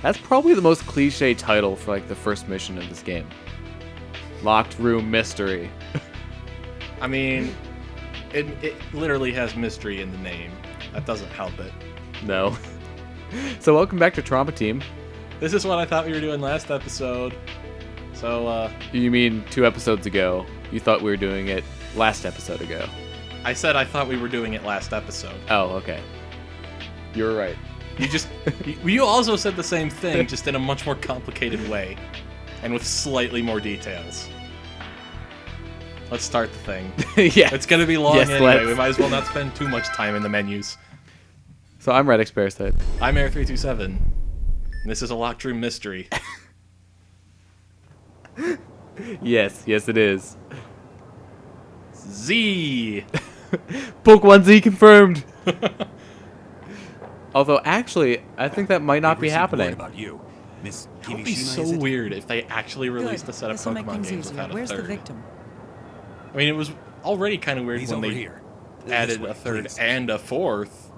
That's probably the most cliche title for like the first mission of this game. Locked room mystery. I mean, it literally has mystery in the name. That doesn't help it. No. So welcome back to Trauma Team. This is what I thought we were doing last episode. So, You mean 2 episodes ago? You thought we were doing it last episode ago. I said I thought we were doing it last episode. Oh, okay. You were right. You also said the same thing, just in a much more complicated way. And with slightly more details. Let's start the thing. Yeah. It's gonna be long Yes, anyway. let's. We might as well not spend too much time in the menus. So I'm redxparasite. I'm Air327. And this is a locked room mystery. Yes, it is. Z! Pokemon Z confirmed! Although, actually, I think that might not be happening. About you, Miss It would be Kirishima, so is it? weird if they actually released a set of This'll make Pokemon things games easier. without a Where's the third. victim? I mean, it was already kind of weird He's when over they here. added This way, a third please. and a fourth.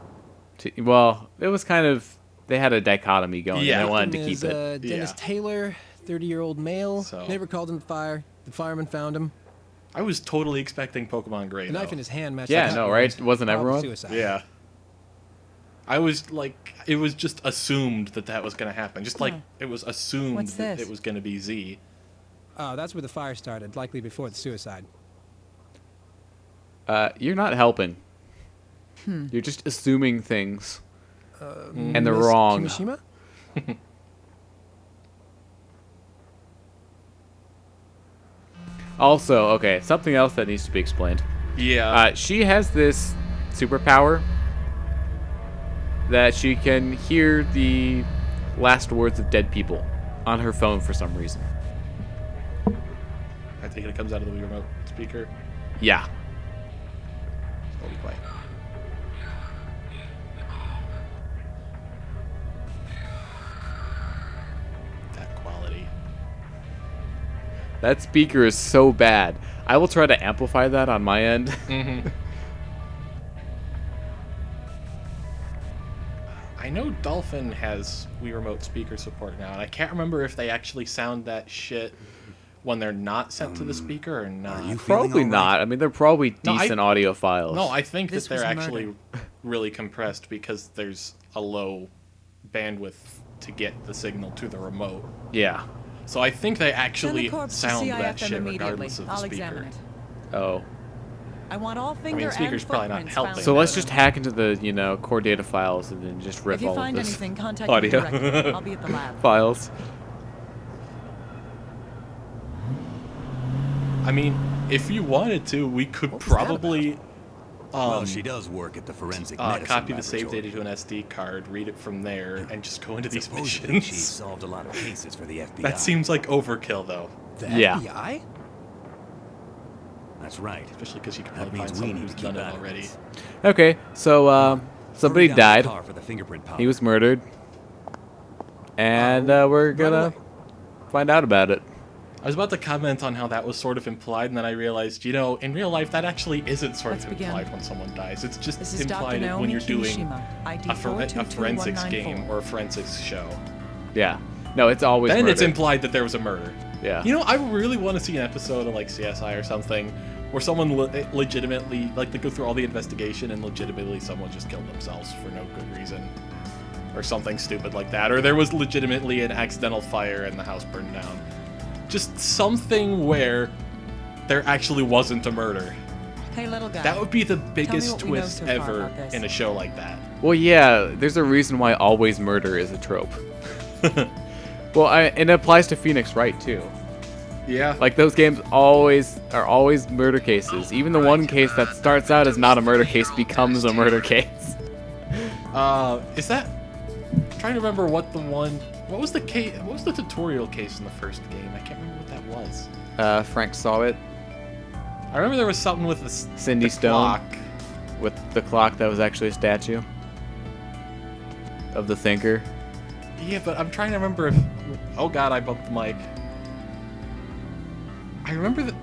Well, it was kind of... They had a dichotomy going, Yeah. and I wanted to Victim keep is, it. Dennis Yeah. Taylor, 30-year-old male. So- Neighbor called in the fire. The fireman found him. I was totally expecting Pokemon Gray, The knife though. in his hand matched. Yeah, the no, cut right? wound. Wasn't Probably everyone? Suicide. Yeah. I was like, it was just assumed that was going to happen. Just like it was assumed What's that this? it was going to be Z. Oh, that's where the fire started, likely before the suicide. You're not helping. You're just assuming things. And they're Miss wrong. Kimishima? Also, okay, something else that needs to be explained. Yeah. She has this superpower that she can hear the last words of dead people on her phone for some reason. I think it comes out of the Wii remote speaker. Yeah. I'll be quiet. That quality. That speaker is so bad. I will try to amplify that on my end. Mm-hmm. I know Dolphin has Wii Remote speaker support now, and I can't remember if they actually sound that shit when they're not sent to the speaker or not. you feeling Probably all right? not. I mean, they're probably No, I- decent audio files. No, I think This that they're was actually murder. really compressed because there's a low bandwidth to get the signal to the remote. Yeah. So I think they Send actually the corpse to sound that CIFM shit immediately. regardless of the I'll speaker. examine it. Oh. I want all finger the speaker's and probably not footprints helping. found So in let's that just room. hack into the, core data files and then just rip If you all of find this anything, contact audio me directly. I'll be at the lab. files. I mean, if you wanted to, we could What was that probably Well, she does work at the forensic medicine copy the save laboratory. data to an SD card, read it from there, and just go into these Supposedly, missions. she solved a lot of cases for the FBI. That seems like overkill, though. The Yeah. FBI? That's right. Especially because you can That probably means find we someone need who's to keep done it at already. this. Okay, so somebody Hurry down to the died. car for the fingerprint powder. He was murdered. And we're gonna away. find out about it. I was about to comment on how that was sort of implied, and then I realized, in real life, that actually isn't sort Let's of begin. implied when someone dies. It's just This is Dr. implied when Naomi you're doing Kimishima, ID a forensics 422194. game or a forensics show. Yeah. No, it's always Then it's murder. implied that there was a murder. Yeah. I really want to see an episode of like CSI or something where someone legitimately, like, they go through all the investigation and legitimately someone just killed themselves for no good reason. Or something stupid like that. Or there was legitimately an accidental fire and the house burned down. Just something where there actually wasn't a murder. Hey, little guy. That would be the Tell me biggest what we know twist so far ever about this. in a show like that. Well, yeah, there's a reason why always murder is a trope. Well, and it applies to Phoenix Wright, too. Yeah. Like, those games are always murder cases. Even the one case that starts out as not a murder case becomes a murder case. Is that... I'm trying to remember what was the case, what was the tutorial case in the first game? I can't remember what that was. Frank saw it. I remember there was something with the Cindy the Stone. clock. With the clock that was actually a statue of the thinker. Yeah, but I'm trying to remember if... Oh god, I bumped the mic. I remember that...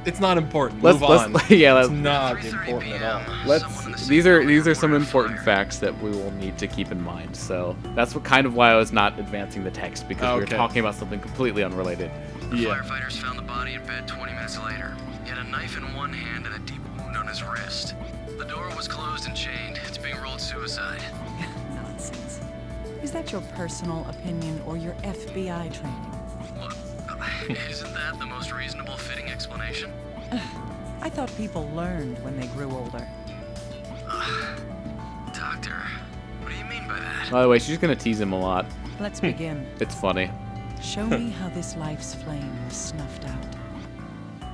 It's not important. Let's- Move let's- on. yeah, it's let's- not important at all. These are some important facts that we will need to keep in mind. So that's what kind of why I was not advancing the text, because we were Okay. talking about something completely unrelated. Yeah. Firefighters found the body in bed 20 minutes later. He had a knife in one hand and a deep wound on his wrist. The door was closed and chained. It's being ruled suicide. Nonsense. Is that your personal opinion or your FBI training? Look, isn't that the most reasonable fitting explanation? I thought people learned when they grew older. Doctor, what do you mean by that? By the way, she's gonna tease him a lot. Let's begin. It's funny. Show me how this life's flame was snuffed out.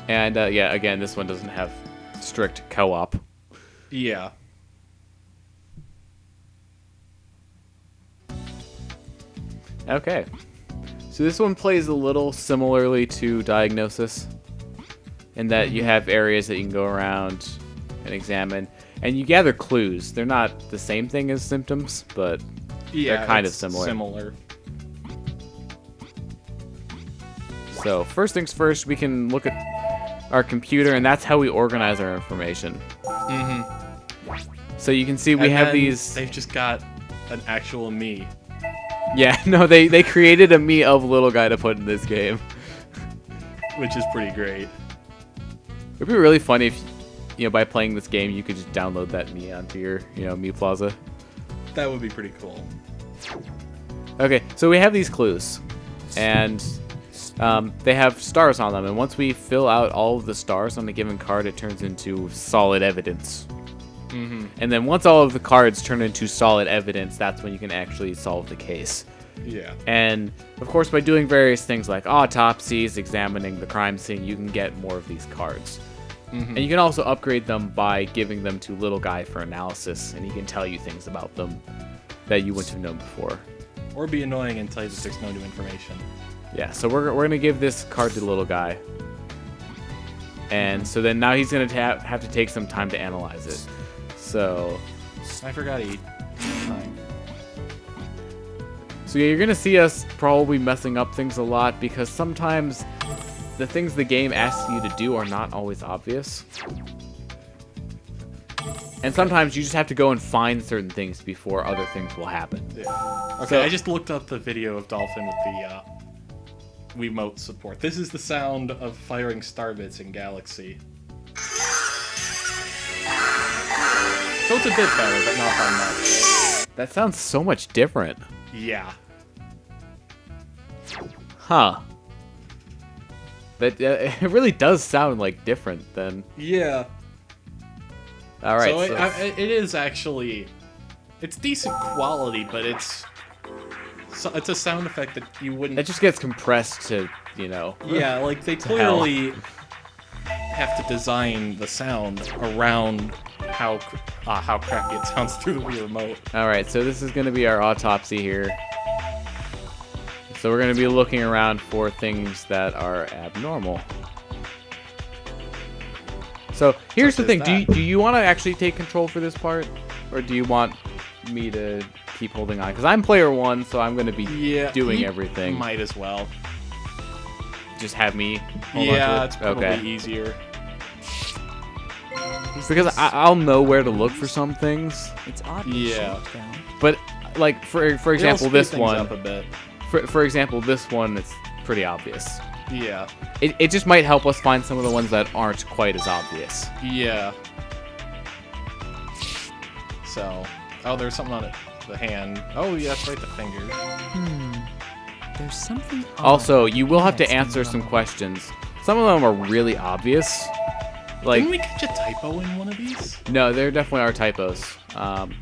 And yeah, again, this one doesn't have strict co-op. Yeah. Okay. So this one plays a little similarly to Diagnosis, in that you have areas that you can go around and examine, and you gather clues. They're not the same thing as symptoms, but Yeah, they're kind of it's similar. So first things first, we can look at our computer, and that's how we organize our information. So you can see we And have then these. They've just got an actual me. Yeah, no, they created a me of little guy to put in this game. Which is pretty great. It'd be really funny if, by playing this game, you could just download that me onto your, Me Plaza. That would be pretty cool. Okay, so we have these clues, and they have stars on them, and once we fill out all of the stars on a given card, it turns into solid evidence. And then once all of the cards turn into solid evidence, that's when you can actually solve the case. Yeah. And, of course, by doing various things like autopsies, examining the crime scene, you can get more of these cards. And you can also upgrade them by giving them to Little Guy for analysis, and he can tell you things about them that you wouldn't have known before. Or be annoying and tell you that there's no new information. Yeah, so we're going to give this card to Little Guy. And so then now he's going to have to take some time to analyze it. So... I forgot to eat. Fine. So yeah, you're going to see us probably messing up things a lot, because sometimes the things the game asks you to do are not always obvious. And sometimes you just have to go and find certain things before other things will happen. Yeah. Okay, So- I just looked up the video of Dolphin with the Wiimote support. This is the sound of firing starbits in Galaxy. So it's a bit better, but not by much. That sounds so much different. Yeah. Huh. That it really does sound like different than... Yeah. Alright, So, so... it is actually... It's decent quality, but it's a sound effect that you wouldn't... It just gets compressed to, Yeah, like they hell. clearly have to design the sound around how crappy it sounds through the Wii remote. Alright, so this is going to be our autopsy here. So we're going to be looking around for things that are abnormal. So here's the Such thing, as that. do you want to actually take control for this part? Or do you want me to keep holding on? Because I'm player one, so I'm going to be doing you everything. Might as well. Just have me hold on Yeah, to it? it's probably Okay. easier. Because I'll know where to look for some things. It's oddly Yeah. shaped, though. But, like, for example, It'll speed this things one... up a bit. For example, this one, it's pretty obvious. Yeah. It just might help us find some of the ones that aren't quite as obvious. Yeah. So, there's something on it. The hand. Oh, yeah, that's right, the finger. There's something odd Also, you will have to that's answer been some wrong. questions. Some of them are really obvious. Like, Didn't we catch a typo in one of these? no, there definitely are typos.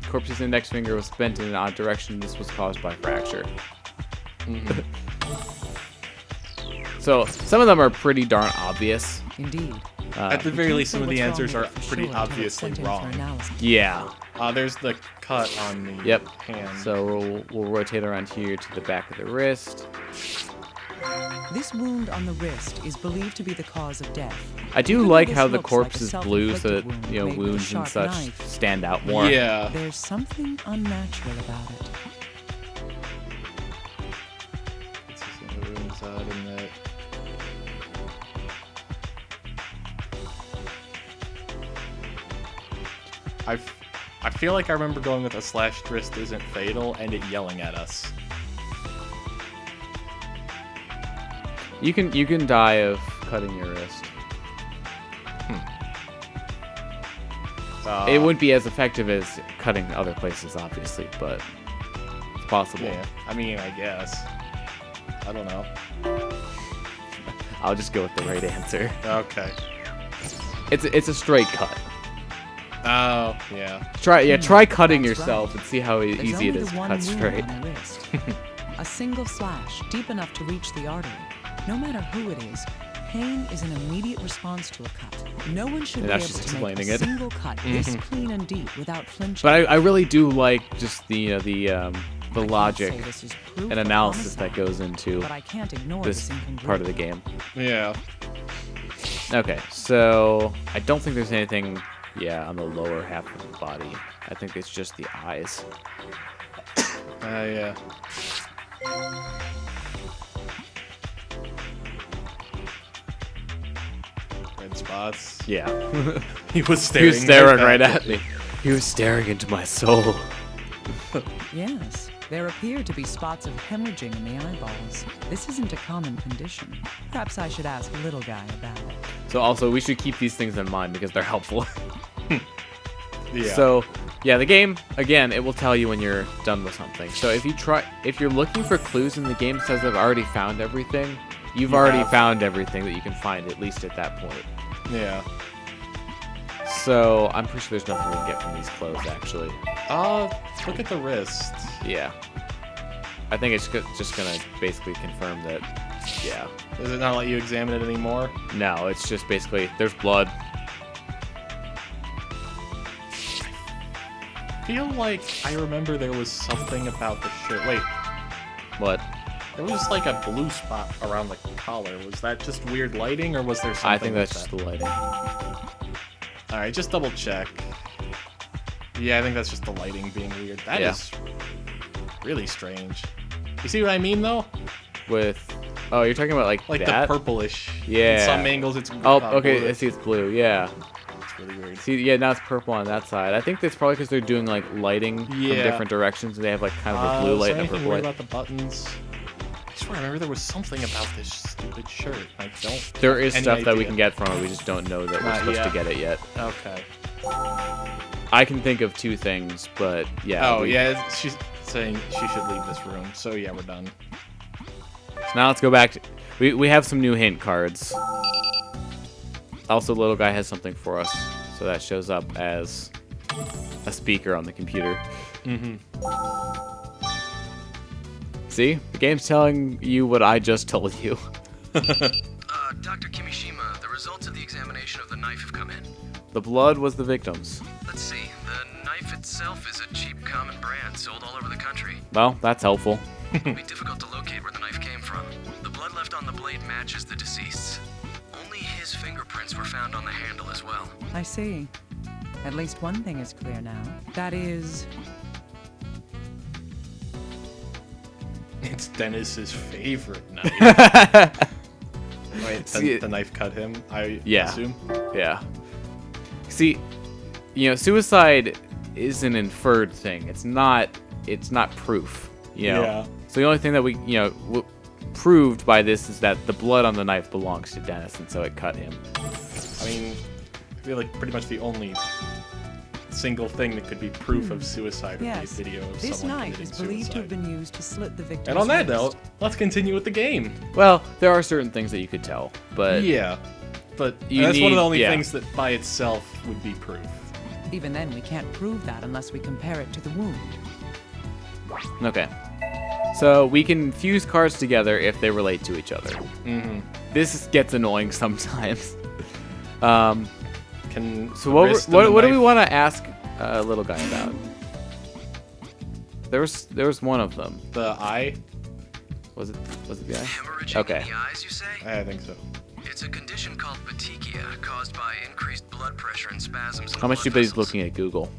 Corpse's index finger was bent in an odd direction. This was caused by fracture. So, some of them are pretty darn obvious. Indeed. At the very Can't least, say some of the what's wrong answers with are it for pretty sure until it's obviously sent in for wrong. analysis. Yeah. There's the cut on the Yep. hand. So, we'll rotate around here to the back of the wrist. This wound on the wrist is believed to be the cause of death. I do Even though like this how the looks like a corpse is blue so that, self-inflicted wound made with a wounds and sharp such knife, stand out more. Yeah. There's something unnatural about it. Let's see some of the runes out in that. I feel like I remember going with a slashed wrist isn't fatal and it yelling at us. You can die of cutting your wrist. It wouldn't be as effective as cutting other places, obviously, but it's possible. Yeah, I mean, I guess. I don't know. I'll just go with the right answer. Okay. It's a straight cut. Oh, yeah. Try cutting That's yourself right. and see how There's easy it only is the to one cut wound straight. on the wrist. A single slash, deep enough to reach the artery. No matter who it is, pain is an immediate response to a cut. No one should be Now able she's to make explaining a it. single cut this clean and deep without flinching. But I really do like just the I can't logic say this is proof and of analysis that homicide, goes into but I can't ignore this part of the game. Yeah. Okay, so I don't think there's anything, on the lower half of the body. I think it's just the eyes. Yeah. Red spots. Yeah. He was He staring. was staring right back at me. He was staring into my soul. Yes, there appear to be spots of hemorrhaging in the eyeballs. This isn't a common condition. Perhaps I should ask Little Guy about it. So also, we should keep these things in mind because they're helpful. Yeah. So, the game, again, it will tell you when you're done with something. So if you're looking for clues and the game says I've already found everything, you've already found everything that you can find, at least at that point. Yeah. So, I'm pretty sure there's nothing we can get from these clothes, actually. Look at the wrist. Yeah. I think it's just gonna basically confirm that, Does it not let you examine it anymore? No, it's just basically, there's blood. I feel like I remember there was something about the shirt. Wait, What? there was like a blue spot around the collar. Was that just weird lighting, or was there something? I think that's with just the lighting. All right, just double check. Yeah, I think that's just the lighting being weird. That is really strange. You see what I mean, though? Oh, you're talking about like that? the purplish. Yeah. In some angles, it's Oh, blue. okay, I see it's blue, yeah. It's really weird. See, now it's purple on that side. I think that's probably because they're doing like lighting from different directions, and they have like kind of a blue light and a anything purple weird light. about the buttons? I swear, I remember there was something about this stupid shirt. I don't. There is any stuff that we idea. can get from it. We just don't know that we're Not supposed to yet. get it yet. Okay. I can think of two things, but yeah. Oh yeah, she's saying she should leave this room. So yeah, we're done. So now let's go back. We have some new hint cards. Also, Little Guy has something for us, so that shows up as a speaker on the computer. See, the game's telling you what I just told you. Dr. Kimishima, the results of the examination of the knife have come in. The blood was the victim's. Let's see. The knife itself is a cheap, common brand sold all over the country. Well, that's helpful. It'll be difficult to locate where the knife came from. The blood left on the blade matches the deceased's. Only his fingerprints were found on the handle as well. I see. At least one thing is clear now. That is... It's Dennis's favorite knife. Wait, See, the knife cut him. I Yeah. assume. Yeah. See, suicide is an inferred thing. It's not proof. Yeah. So the only thing that we, proved by this is that the blood on the knife belongs to Dennis, and so it cut him. I mean, I feel like pretty much the only single thing that could be proof of suicide would Yes, be a video of this someone knife committing is believed to have suicide. been used to slit the victim's And on that wrist. note, let's continue with the game. Well, there are certain things that you could tell, but Yeah, but You that's one of the need- only yeah. things that by itself would be proof. Even then, we can't prove that unless we compare it to the wound. okay. So we can fuse cards together if they relate to each other. This gets annoying sometimes. Can So the what wrist and the do we knife- want to ask Little Guy about? There was one of them. The eye? Was it the eye? Hemorrhaging Okay. in the eyes, you say? I think so. It's a condition called petechia, caused by increased blood pressure and spasms in How the much do you blood bet he's vessels. looking at Google?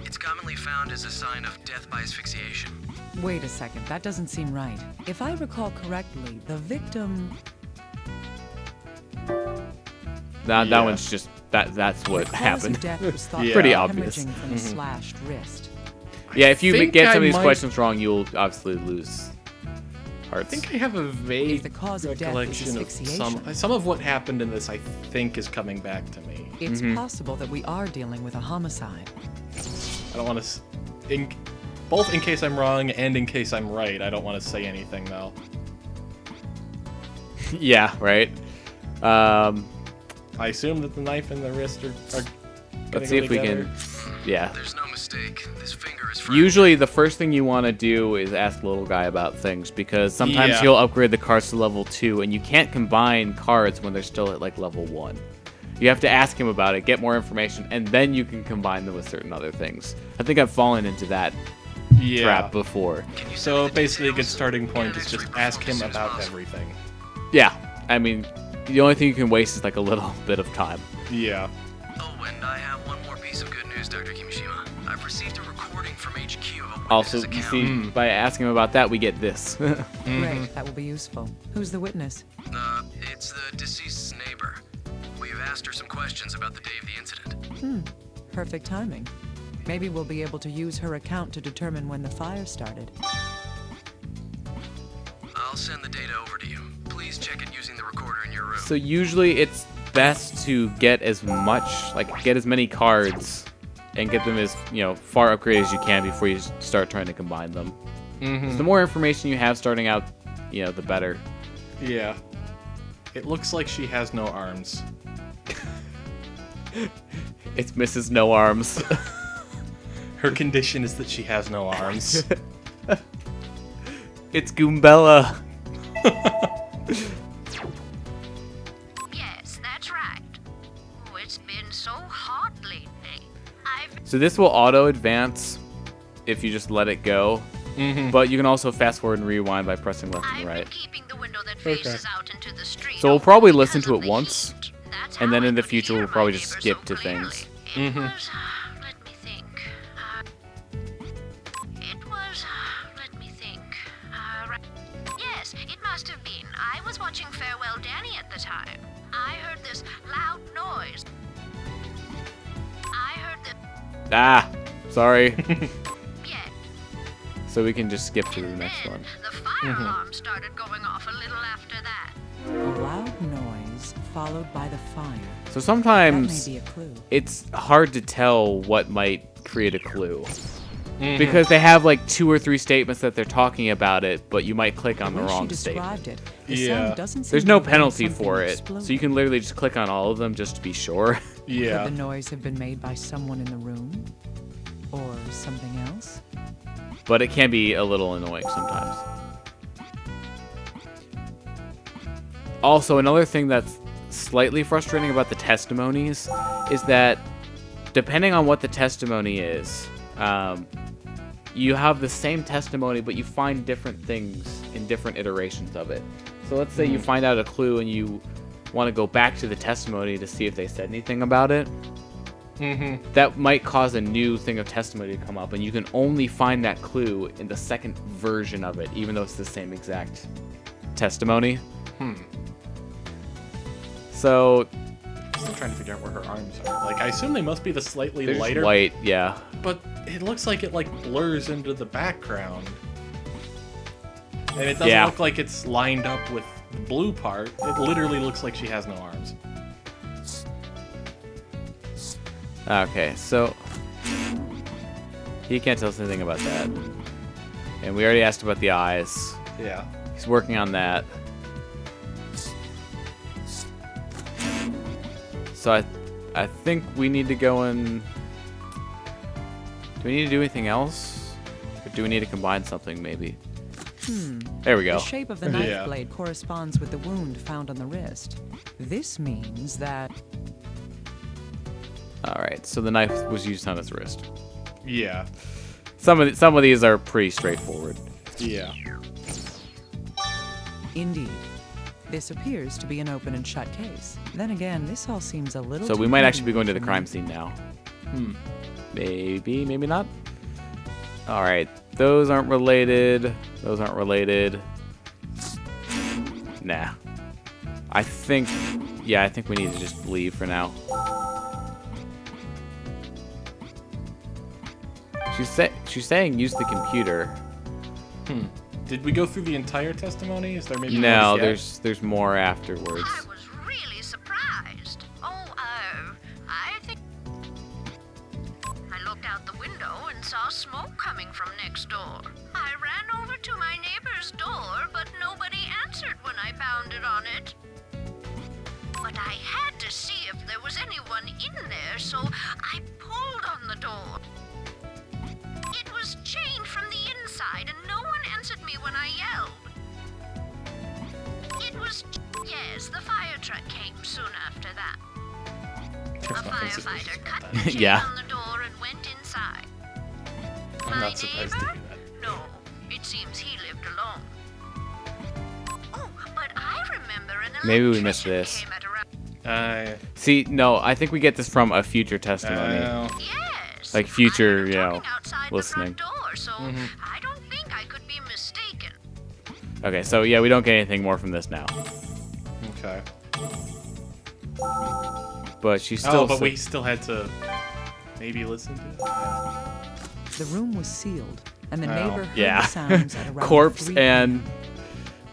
It's commonly found as a sign of death by asphyxiation. Wait a second, that doesn't seem right. If I recall correctly, the victim... That Yeah. one's just that's what The cause happened. of death was thought Yeah. to Pretty be obvious. hemorrhaging from a slashed wrist. Yeah, if you think get I some of these might- questions wrong, you'll obviously lose I hearts. think I have a vague If the cause of death is recollection of asphyxiation. some of what happened in this. I think is coming back to me. It's possible that we are dealing with a homicide. I don't want to, both in case I'm wrong and in case I'm right. I don't want to say anything though. Yeah, right. I assume that the knife and the wrist are Let's see if we together. can. Yeah. There's no mistake. This finger is fractured. Usually, the first thing you want to do is ask the little guy about things because sometimes Yeah. he'll upgrade the cards to level 2, and you can't combine cards when they're still at like level 1. You have to ask him about it, get more information, and then you can combine them with certain other things. I think I've fallen into that Yeah. trap before. Can you send So me the basically, a good details? starting point is Candidates just report ask as him soon as about possible. everything. Yeah, I mean, the only thing you can waste is like a little bit of time. Yeah. Oh, and I have one more piece of good news, Dr. Kimishima. I've received a recording from HQ of a Also, witness's you account. see, by asking him about that, we get this. Great, that will be useful. Who's the witness? It's the deceased's neighbor. We've asked her some questions about the day of the incident. Perfect timing. Maybe we'll be able to use her account to determine when the fire started. I'll send the data over to you. Please check it using the recorder in your room. So usually it's best to get as much, like get as many cards and get them as, far upgraded as you can before you start trying to combine them. 'Cause the more information you have starting out, the better. Yeah. It looks like she has no arms. It's Mrs. No Arms. Her condition is that she has no arms. It's Goombella. Yes, that's right. Oh, it's been so hot lately. So this will auto advance if you just let it go. But you can also fast forward and rewind by pressing left and I've right. been keeping the window that faces out into the street. So we'll open probably because listen to of it the once, heat. That's and how then I in the could future hear we'll my probably just neighbor skip so to clearly. things. It was, let me think. Let me think. Right. Yes, it must have been. I was watching Farewell Danny at the time. I heard this loud noise. I heard the Ah, sorry. yeah. So we can just skip to the And next then one. the fire alarm started going off a little after that. A loud noise followed by the fire. So That may sometimes be a clue. it's hard to tell what might create a clue. Because they have like 2 or 3 statements that they're talking about it, but you might click on the way she wrong described statement. it, the Yeah. sound doesn't seem There's to no have been penalty something for it, exploding. so you can literally just click on all of them just to be sure. Yeah. Could the noise have been made by someone in the room? Or something else? But it can be a little annoying sometimes. Also, another thing that's slightly frustrating about the testimonies is that depending on what the testimony is, you have the same testimony, but you find different things in different iterations of it. So let's say you find out a clue and you want to go back to the testimony to see if they said anything about it. That might cause a new thing of testimony to come up, and you can only find that clue in the second version of it, even though it's the same exact testimony. So I'm still trying to figure out where her arms are. Like, I assume they must be the slightly there's lighter, white, yeah. but it looks like it blurs into the background, and it doesn't Yeah. look like it's lined up with the blue part. It literally looks like she has no arms. Okay, so he can't tell us anything about that, and we already asked about the eyes. Yeah. He's working on that. So I think we need to go and... Do we need to do anything else? Or do we need to combine something, maybe? There we go. The shape of the knife Yeah. blade corresponds with the wound found on the wrist. This means that Alright, so the knife was used on his wrist. Yeah. Some of these are pretty straightforward. Yeah. indeed. This appears to be an open and shut case. Then again, this all seems a little So too we might actually be going to the convenient crime for me. scene now. Maybe, maybe not. Alright, those aren't related. Those aren't related. Nah. I think we need to just leave for now. She's saying use the computer. Did we go through the entire testimony? Is there maybe No, more yet? there's more afterwards. I was really surprised. I think I looked out the window and saw smoke coming from next door. I ran over to my neighbor's door, but nobody answered when I pounded on it. But I had to see if there was anyone in there, so I pulled on the door. It was chained from the inside, and no one answered me when I yelled. It was... Yes, the fire truck came soon after that. There's A nothing suspicious firefighter about cut that. the chain Yeah. on the door and went inside. I'm My not surprised to neighbor? do that. No, it seems he lived alone. Oh, but I remember an Maybe we missed electrician this. came at around... See, no, I think we get this from a future testimony. Yes. Like future, I heard him you know, talking outside listening. The front door, so I don't think I could be mistaken. Okay, so yeah, we don't get anything more from this now. Okay. But she still. But we still had to maybe listen to it. The room was sealed, and the Oh. neighbor heard Yeah. the sounds at around Corpse 3 and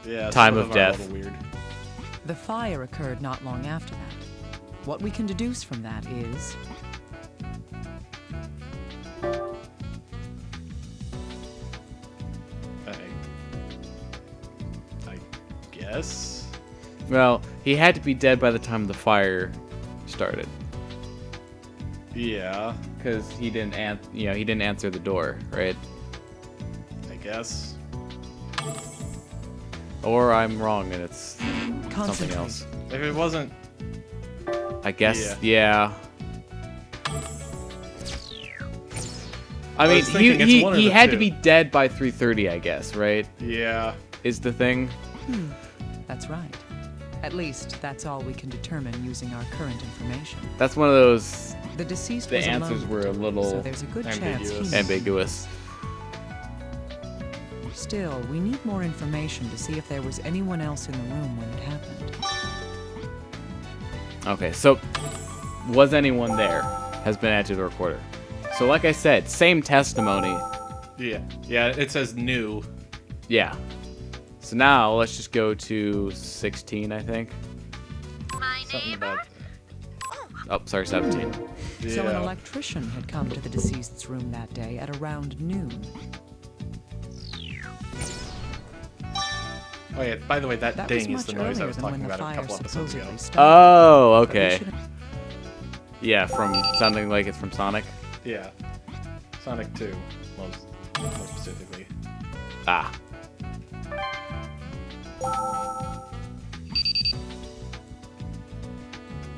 Yeah, Time some of them are a death. little weird. The fire occurred not long after that. What we can deduce from that is I guess. Well, he had to be dead by the time the fire started, Yeah, because he didn't he didn't answer the door, right? I guess. Or I'm wrong and it's something concentrate. else. If it wasn't, I guess, Yeah. yeah. I mean, was thinking it's one of he the had to two. be dead by 3:30, I guess, right? yeah. Is the thing. That's right. At least that's all we can determine using our current information. That's one of those. The deceased The was answers alone, were a little so there's a good chance ambiguous. he ambiguous. Still, we need more information to see if there was anyone else in the room when it happened. Okay, so was anyone there? Has been added to the recorder. So, like I said, same testimony. Yeah. Yeah, it says new. Yeah. So now let's just go to 16, I think. My Something neighbor? about Oh, sorry, 17. yeah. So an electrician had come to the deceased's room that day at around noon. Oh yeah, by the way, that, That was ding is much the noise I earlier was than talking when the about a fire couple episodes ago. supposedly started. Oh, But we okay. should- Yeah, from sounding like it's from Sonic. Yeah. Sonic 2, more specifically. Ah.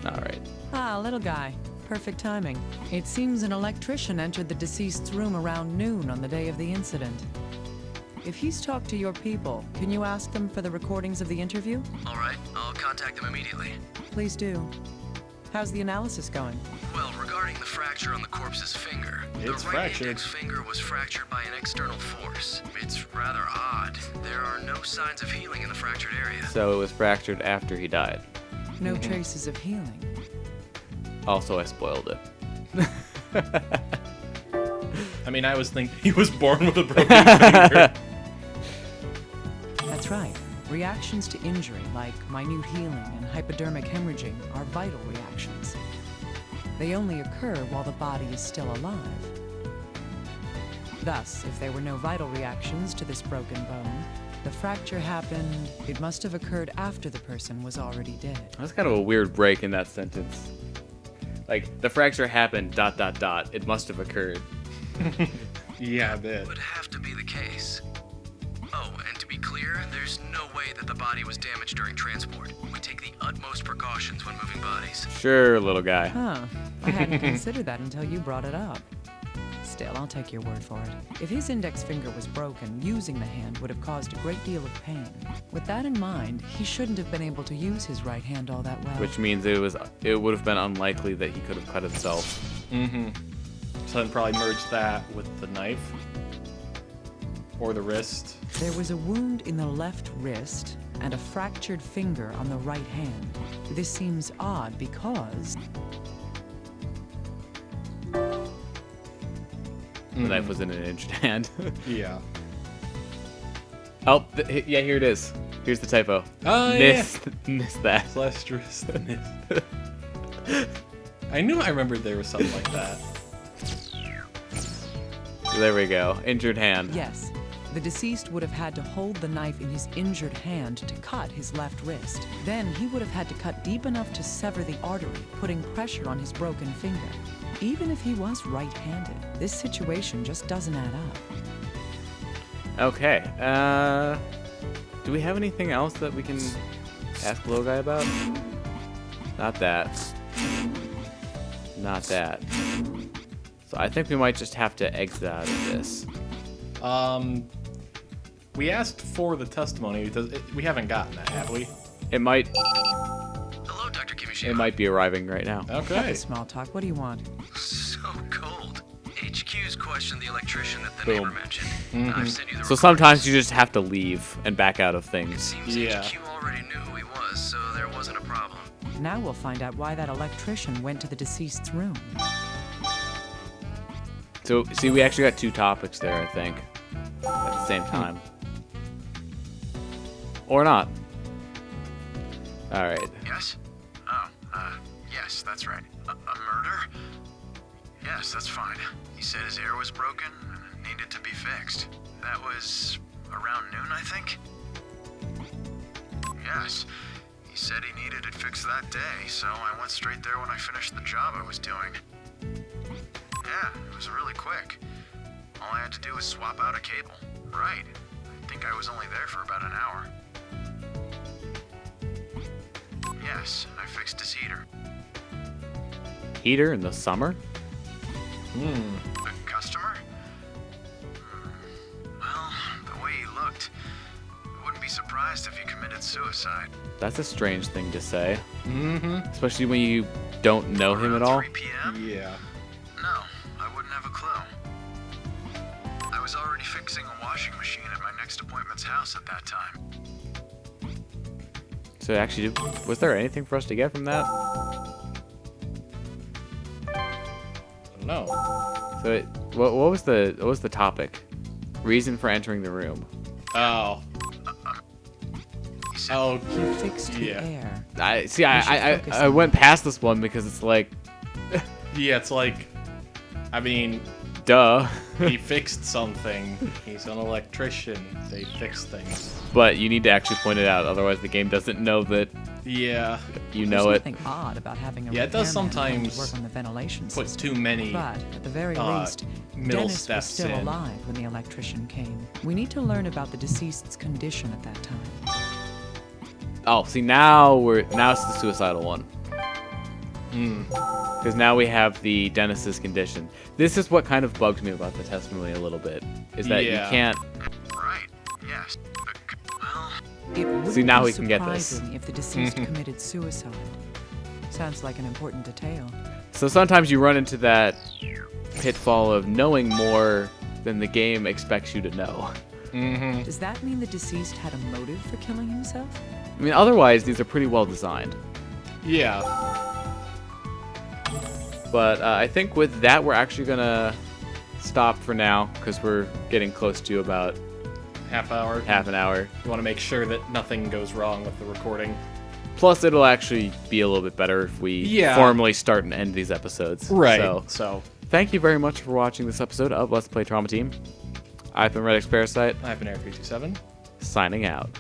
Alright. Ah, little guy. Perfect timing. It seems an electrician entered the deceased's room around noon on the day of the incident. If he's talked to your people, can you ask them for the recordings of the interview? All right, I'll contact them immediately. Please do. How's the analysis going? Well, regarding the fracture on the corpse's finger, It's the right fractured. index finger was fractured by an external force. It's rather odd. There are no signs of healing in the fractured area. So it was fractured after he died. No traces of healing. Also, I spoiled it. I mean, I was thinking he was born with a broken finger. That's right. Reactions to injury, like minute healing and hypodermic hemorrhaging, are vital reactions. They only occur while the body is still alive. Thus, if there were no vital reactions to this broken bone, the fracture happened. It must have occurred after the person was already dead. That's kind of a weird break in that sentence. Like, the fracture happened, ... It must have occurred. Yeah, a bit. Would have to be the case. Oh, and to be clear, there's no way that the body was damaged during transport. We take the utmost precautions when moving bodies. Sure, little guy. Huh. I hadn't considered that until you brought it up. Still, I'll take your word for it. If his index finger was broken, using the hand would have caused a great deal of pain. With that in mind, he shouldn't have been able to use his right hand all that well. Which means it would have been unlikely that he could have cut himself. Mm-hmm. So then probably merge that with the knife. Or the wrist. There was a wound in the left wrist and a fractured finger on the right hand. This seems odd because the knife was in an injured hand. Yeah. Oh, yeah, here it is. Here's the typo. Oh, Missed that. Slash wrist. I knew I remembered there was something like that. There we go. Injured hand. Yes, the deceased would have had to hold the knife in his injured hand to cut his left wrist. Then he would have had to cut deep enough to sever the artery, putting pressure on his broken finger. Even if he was right-handed, this situation just doesn't add up. Okay. Do we have anything else that we can ask the little guy about? Not that. Not that. So I think we might just have to exit out of this. We asked for the testimony. We haven't gotten that, have we? It might. Hello, Dr. Kimishima. It might be arriving right now. Cut Okay. the small talk. What do you want? So cold. HQ's questioned the electrician that the Boom. neighbor mentioned. I've sent you the So sometimes you just have to leave and back out of things. Seems Yeah. HQ already knew who he was, so there wasn't a problem. Now we'll find out why that electrician went to the deceased's room. So, see, we actually got two topics there, I think, at the same time. Or not. All right. Yes? Oh, yes, that's right. A murder? Yes, that's fine. He said his ear was broken and needed to be fixed. That was around noon, I think? Yes. He said he needed it fixed that day, so I went straight there when I finished the job I was doing. Yeah, it was really quick. All I had to do was swap out a cable. Right. I think I was only there for about an hour. Yes, I fixed his heater. Heater in the summer? The customer? Well, the way he looked, I wouldn't be surprised if he committed suicide. That's a strange thing to say. Mm-hmm. Especially when you don't know him at Around all. 3 p.m.? Yeah. No, I wouldn't have a clue. I was already fixing a washing machine at my next appointment's house at that time. So actually, was there anything for us to get from that? No. So what was the topic? Reason for entering the room. Oh. He said, Oh. He fixed the Yeah. air. I see. should I focus I on went past this one because it's like, Yeah, it's like, I mean, duh. he fixed something. He's an electrician. They fix things. But you need to actually point it out, otherwise the game doesn't know that Yeah. you There's know it. nothing odd about having a Yeah, it does repairman come to sometimes work on the ventilation Put system. too many. But at the very least, middle Dennis was steps still in. alive when the electrician came. We need to learn about the deceased's condition at that time. Oh, see now it's the suicidal one. Because now we have the Dennis's condition. This is what kind of bugs me about the testimony a little bit, is that Yeah. you can't. right, yes. Well, It wouldn't See, now be we can get this. surprising if the deceased committed suicide. Sounds like an important detail. So sometimes you run into that pitfall of knowing more than the game expects you to know. Mm-hmm. Does that mean the deceased had a motive for killing himself? I mean, otherwise these are pretty well designed. Yeah. But I think with that we're actually gonna stop for now because we're getting close to about Half hour. half an hour. You want to make sure that nothing goes wrong with the recording. Plus, it'll actually be a little bit better if we Yeah. formally start and end these episodes. So, thank you very much for watching this episode of Let's Play Trauma Team. I've been redxparasite, I've been Air 327. signing out.